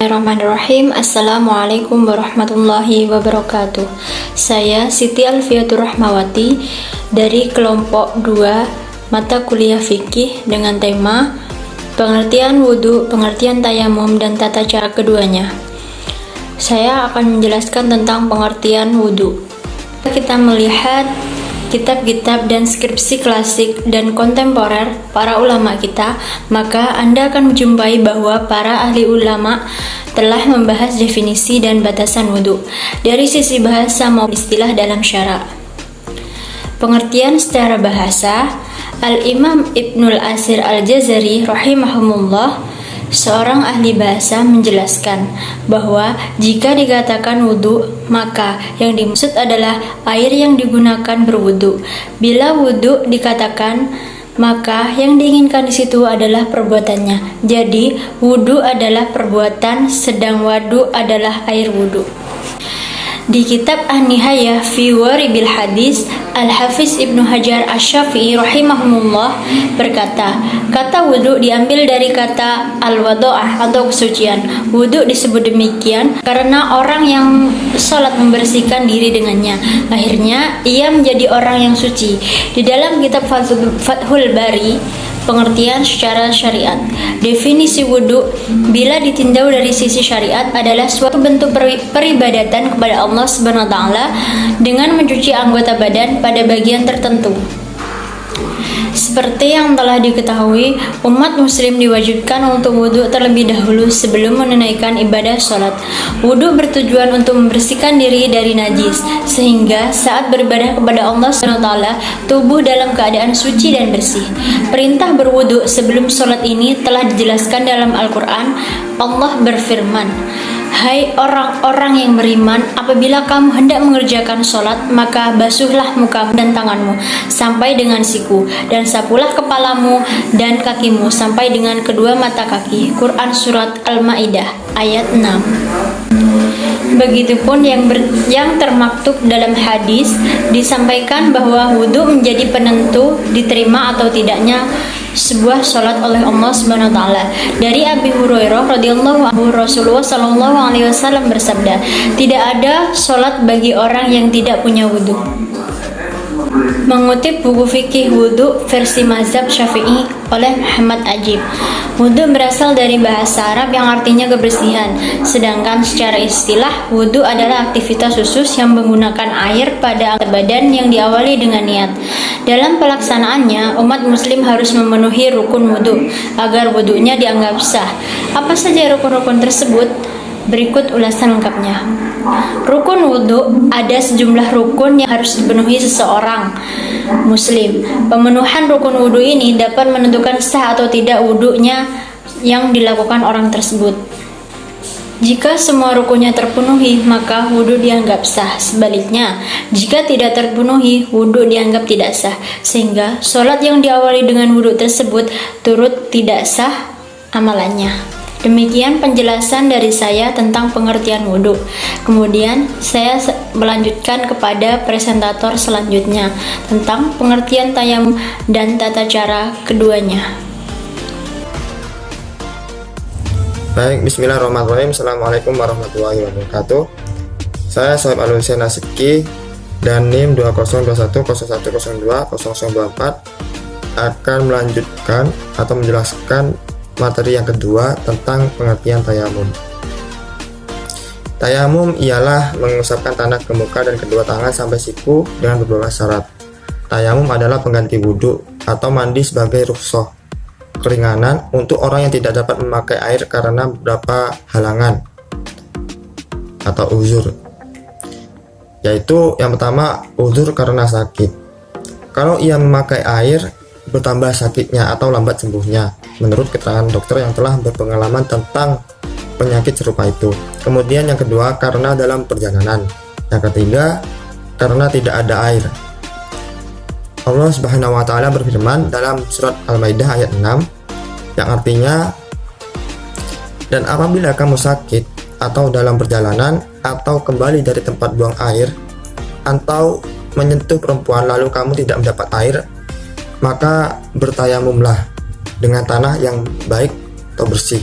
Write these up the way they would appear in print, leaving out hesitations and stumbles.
Bismillahirrahmanirrahim. Assalamualaikum warahmatullahi wabarakatuh. Saya Siti Alfiatur Rahmawati dari kelompok 2 mata kuliah fikih dengan tema pengertian wudhu, pengertian tayamum, dan tata cara keduanya. Saya akan menjelaskan tentang pengertian wudhu. Kita melihat kitab-kitab dan skripsi klasik dan kontemporer para ulama kita, maka Anda akan menjumpai bahwa para ahli ulama telah membahas definisi dan batasan wudhu dari sisi bahasa maupun istilah dalam syara. Pengertian secara bahasa, Al-Imam Ibnul Asir Al-Jazari rahimahumullah, seorang ahli bahasa, menjelaskan bahwa jika dikatakan wudhu, maka yang dimaksud adalah air yang digunakan berwudhu. Bila wudhu dikatakan, maka yang diinginkan di situ adalah perbuatannya. Jadi, wudhu adalah perbuatan, sedang wadu adalah air wudhu. Di kitab An-Nihayah fi Waribil Hadis, Al-Hafiz Ibnu Hajar Asy-Syafi'i rahimahumullah berkata, kata wudhu diambil dari kata al-wado'ah atau kesucian. Wudhu disebut demikian karena orang yang sholat membersihkan diri dengannya. Akhirnya ia menjadi orang yang suci. Di dalam kitab Fathul Bari, pengertian secara syariat, definisi wudhu bila ditinjau dari sisi syariat adalah suatu bentuk peribadatan kepada Allah Subhanahu wa taala dengan mencuci anggota badan pada bagian tertentu. Seperti yang telah diketahui, umat muslim diwajibkan untuk wudhu terlebih dahulu sebelum menunaikan ibadah sholat. Wudhu bertujuan untuk membersihkan diri dari najis, sehingga saat beribadah kepada Allah SWT, tubuh dalam keadaan suci dan bersih. Perintah berwudhu sebelum sholat ini telah dijelaskan dalam Al-Quran. Allah berfirman, hai orang-orang yang beriman, apabila kamu hendak mengerjakan sholat, maka basuhlah mukamu dan tanganmu sampai dengan siku, dan sapulah kepalamu dan kakimu sampai dengan kedua mata kaki. Quran Surat Al-Ma'idah ayat 6. Begitupun yang termaktub dalam hadis disampaikan bahwa wudhu menjadi penentu diterima atau tidaknya sebuah sholat oleh Allah Subhanahu wa taala. Dari Abi Hurairah radhiyallahu anhu, Rasulullah sallallahu alaihi wasallam bersabda, tidak ada sholat bagi orang yang tidak punya wudhu. Mengutip buku fikih wudhu versi mazhab Syafi'i oleh Muhammad Ajib, wudhu berasal dari bahasa Arab yang artinya kebersihan, sedangkan secara istilah wudhu adalah aktivitas khusus yang menggunakan air pada anggota badan yang diawali dengan niat. Dalam pelaksanaannya, umat muslim harus memenuhi rukun wudhu agar wudhunya dianggap sah. Apa saja rukun-rukun tersebut? Berikut ulasan lengkapnya. Rukun wudhu, ada sejumlah rukun yang harus dipenuhi seseorang muslim. Pemenuhan rukun wudhu ini dapat menentukan sah atau tidak wudhunya yang dilakukan orang tersebut. Jika semua rukunnya terpenuhi, maka wudhu dianggap sah. Sebaliknya, jika tidak terpenuhi, wudhu dianggap tidak sah, sehingga sholat yang diawali dengan wudhu tersebut turut tidak sah amalannya. Demikian penjelasan dari saya tentang pengertian wudhu. Kemudian saya melanjutkan kepada presentator selanjutnya tentang pengertian tayamum dan tata cara keduanya. Baik, bismillahirrahmanirrahim. Assalamualaikum warahmatullahi wabarakatuh. Saya Soeb Al-Husain Nasiki dan NIM 202101020024 akan melanjutkan atau menjelaskan materi yang kedua tentang pengertian tayamum. Tayamum ialah mengusapkan tanah ke muka dan kedua tangan sampai siku dengan beberapa syarat. Tayamum adalah pengganti wudhu atau mandi sebagai rukhsah, keringanan untuk orang yang tidak dapat memakai air karena beberapa halangan atau uzur. Yaitu yang pertama, uzur karena sakit. Kalau ia memakai air, bertambah sakitnya atau lambat sembuhnya, menurut keterangan dokter yang telah berpengalaman tentang penyakit serupa itu. Kemudian yang kedua, karena dalam perjalanan. Yang ketiga, karena tidak ada air. Allah Subhanahu wa taala berfirman dalam surat Al-Maidah ayat 6 yang artinya, dan apabila kamu sakit atau dalam perjalanan atau kembali dari tempat buang air atau menyentuh perempuan lalu kamu tidak mendapat air, maka bertayamumlah dengan tanah yang baik atau bersih.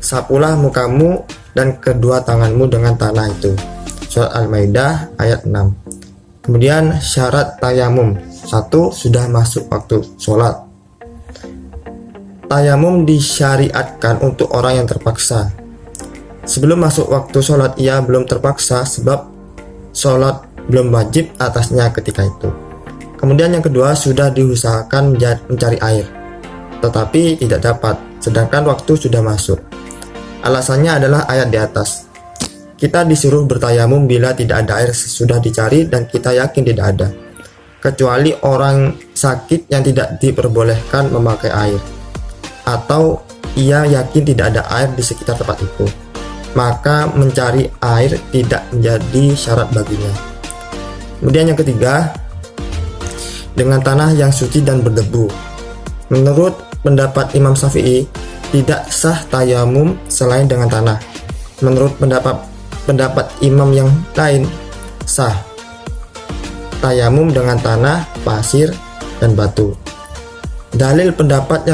sapulah mukamu dan kedua tanganmu dengan tanah itu. Surat Al-Maidah ayat 6. Kemudian syarat tayamum. 1. Sudah masuk waktu sholat. Tayamum disyariatkan untuk orang yang terpaksa. Sebelum masuk waktu sholat ia belum terpaksa sebab sholat belum wajib atasnya ketika itu. Kemudian yang kedua, sudah diusahakan mencari air tetapi tidak dapat, sedangkan waktu sudah masuk. Alasannya adalah ayat di atas. Kita disuruh bertayamum bila tidak ada air sesudah dicari dan kita yakin tidak ada, kecuali orang sakit yang tidak diperbolehkan memakai air, atau ia yakin tidak ada air di sekitar tempat itu, maka mencari air tidak menjadi syarat baginya. Kemudian yang ketiga, dengan tanah yang suci dan berdebu. Menurut pendapat Imam Syafi'i, tidak sah tayamum selain dengan tanah. Menurut pendapat imam yang lain, sah tayamum dengan tanah, pasir, dan batu. Dalil pendapat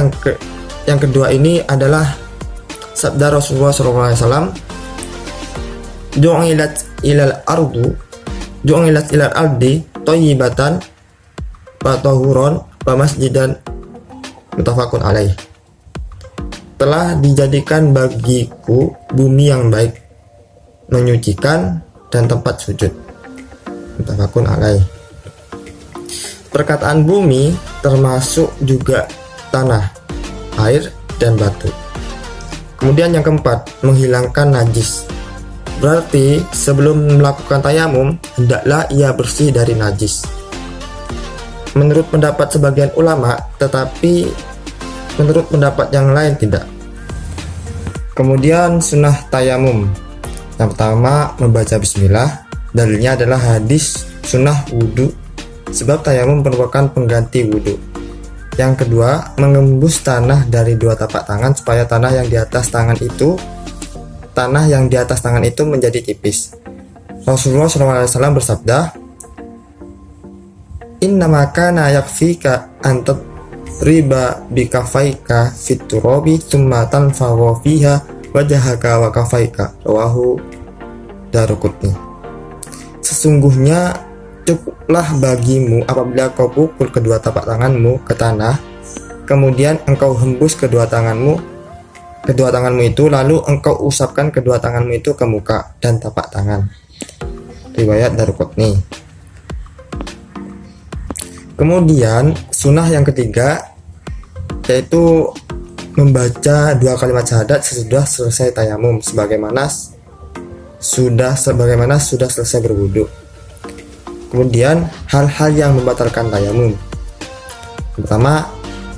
yang kedua ini adalah sabda Rasulullah SAW, ju'ilat ilal ardi thayyibatan wa tahuron wa masjidan, muttafaqun alaih. Telah dijadikan bagiku bumi yang baik, menyucikan, dan tempat sujud, muttafaqun alaih. Perkataan bumi termasuk juga tanah, air, dan batu. Kemudian yang keempat, menghilangkan najis. Berarti sebelum melakukan tayamum hendaklah ia bersih dari najis. Menurut pendapat sebagian ulama, tetapi menurut pendapat yang lain tidak. Kemudian sunnah tayamum. Yang pertama, membaca bismillah. Dalilnya adalah hadis sunnah wudhu, sebab tayamum merupakan pengganti wudhu. Yang kedua, mengembus tanah dari dua tapak tangan supaya tanah yang di atas tangan itu menjadi tipis. Rasulullah SAW bersabda, "Innama kana yakfika antat riba bikafaika fit turabi tsumma tanfawa fiha wajhaka wa kafaika." Rawahu Daruqutni. Sesungguhnya cukuplah bagimu apabila kau pukul kedua tapak tanganmu ke tanah, kemudian engkau hembus kedua tanganmu itu, lalu engkau usapkan kedua tanganmu itu ke muka dan tapak tangan. Riwayat Daruqutni. Kemudian sunnah yang ketiga yaitu membaca dua kalimat syahadat sesudah selesai tayamum, sebagaimana sudah selesai berwudu. Kemudian hal-hal yang membatalkan tayamum. Pertama,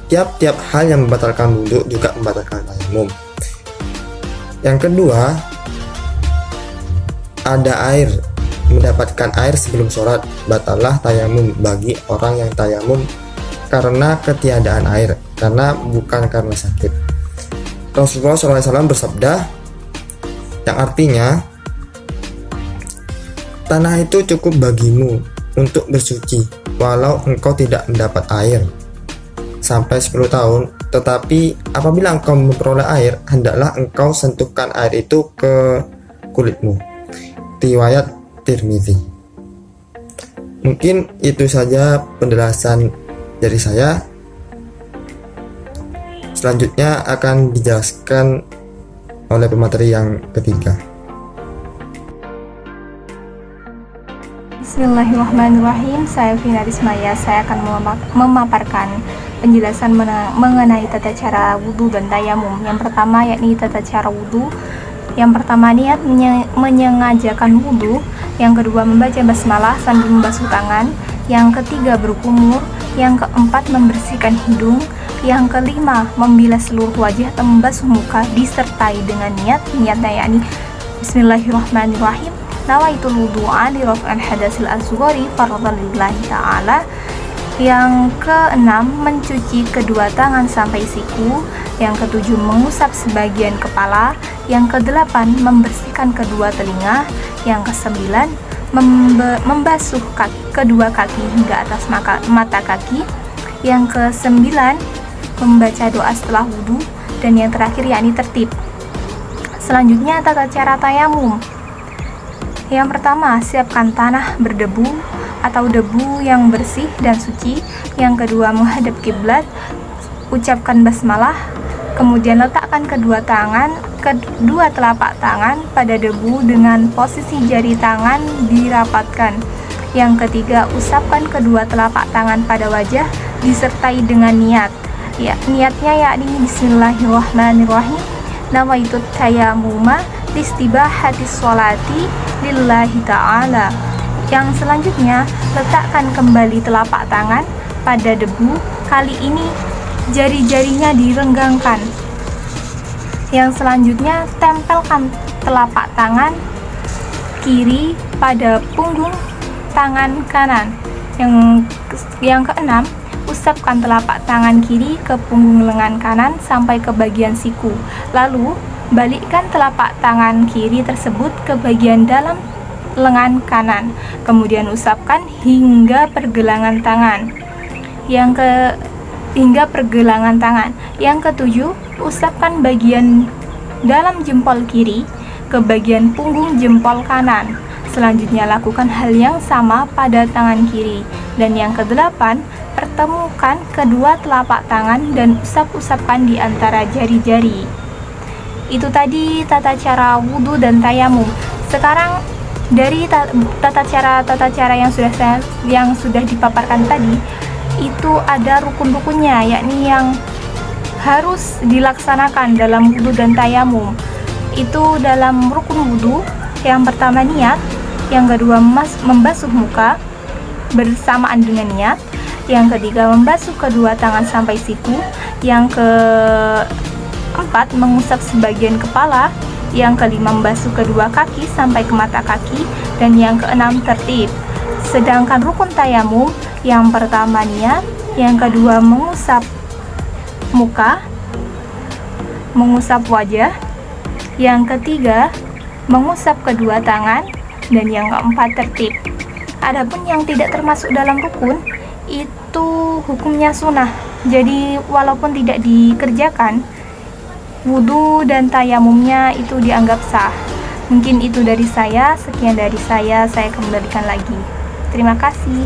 tiap-tiap hal yang membatalkan wudu juga membatalkan tayamum. Yang kedua, ada air, mendapatkan air sebelum sholat, batallah tayamum bagi orang yang tayamum karena ketiadaan air, karena bukan karena sakit. Rasulullah SAW bersabda, yang artinya tanah itu cukup bagimu untuk bersuci walau engkau tidak mendapat air sampai 10 tahun, tetapi apabila engkau memperoleh air, hendaklah engkau sentuhkan air itu ke kulitmu. Riwayat Tirmidzi. Mungkin itu saja penjelasan dari saya. Selanjutnya akan dijelaskan oleh pemateri yang ketiga. Bismillahirrahmanirrahim. Saya Vina Rismaya. Saya akan memaparkan penjelasan mengenai tata cara wudhu dan tayamum. Yang pertama yakni tata cara wudhu. Yang pertama, niat menyengajakan wudhu. Yang kedua, membaca basmalah sambil membasuh tangan. Yang ketiga, berkumur. Yang keempat, membersihkan hidung. Yang kelima, membilas seluruh wajah atau membasuh muka disertai dengan niatnya yakni Bismillahirrahmanirrahim. Nawaitul wudu'a li raf'il hadasil asghari fardhan lillahi ta'ala. Yang keenam, mencuci kedua tangan sampai siku. Yang ketujuh, mengusap sebagian kepala. Yang kedelapan, membersihkan kedua telinga. Yang kesembilan, membasuh kedua kaki hingga atas mata kaki. Yang kesembilan, membaca doa setelah wudhu. Dan yang terakhir yakni tertib. Selanjutnya tata cara tayamum. Yang pertama, siapkan tanah berdebu atau debu yang bersih dan suci. Yang kedua, menghadap kiblat, ucapkan basmalah, kemudian letakkan kedua telapak tangan pada debu dengan posisi jari tangan dirapatkan. Yang ketiga, usapkan kedua telapak tangan pada wajah disertai dengan niat. Ya, niatnya yakni bismillahirrahmanirrahim. Nawaitu tayammuma listibahatis sholati lillahi ta'ala. Yang selanjutnya, letakkan kembali telapak tangan pada debu. Kali ini jari-jarinya direnggangkan. Yang selanjutnya, tempelkan telapak tangan kiri pada punggung tangan kanan. Yang keenam, usapkan telapak tangan kiri ke punggung lengan kanan sampai ke bagian siku. Lalu, balikkan telapak tangan kiri tersebut ke bagian dalam lengan kanan. Kemudian usapkan hingga pergelangan tangan. Hingga pergelangan tangan. Yang ketujuh, usapkan bagian dalam jempol kiri ke bagian punggung jempol kanan. Selanjutnya lakukan hal yang sama pada tangan kiri. Dan yang kedelapan, pertemukan kedua telapak tangan dan usap-usapkan di antara jari-jari. Itu tadi tata cara wudhu dan tayamum. Sekarang dari tata cara yang sudah dipaparkan tadi, itu ada rukun-rukunnya, yakni yang harus dilaksanakan dalam wudhu dan tayamum. Itu dalam rukun wudhu, yang pertama niat, yang kedua membasuh muka bersamaan dengan niat, yang ketiga membasuh kedua tangan sampai siku, yang keempat mengusap sebagian kepala, yang kelima membasuh kedua kaki sampai ke mata kaki, dan yang keenam tertib. Sedangkan rukun tayamum, yang pertama niat, yang kedua mengusap muka, mengusap wajah, yang ketiga mengusap kedua tangan, dan yang keempat tertib. Adapun yang tidak termasuk dalam rukun itu hukumnya sunnah. Jadi walaupun tidak dikerjakan, wudhu dan tayamumnya itu dianggap sah. Mungkin itu dari saya. Sekian dari saya kembalikan lagi. Terima kasih.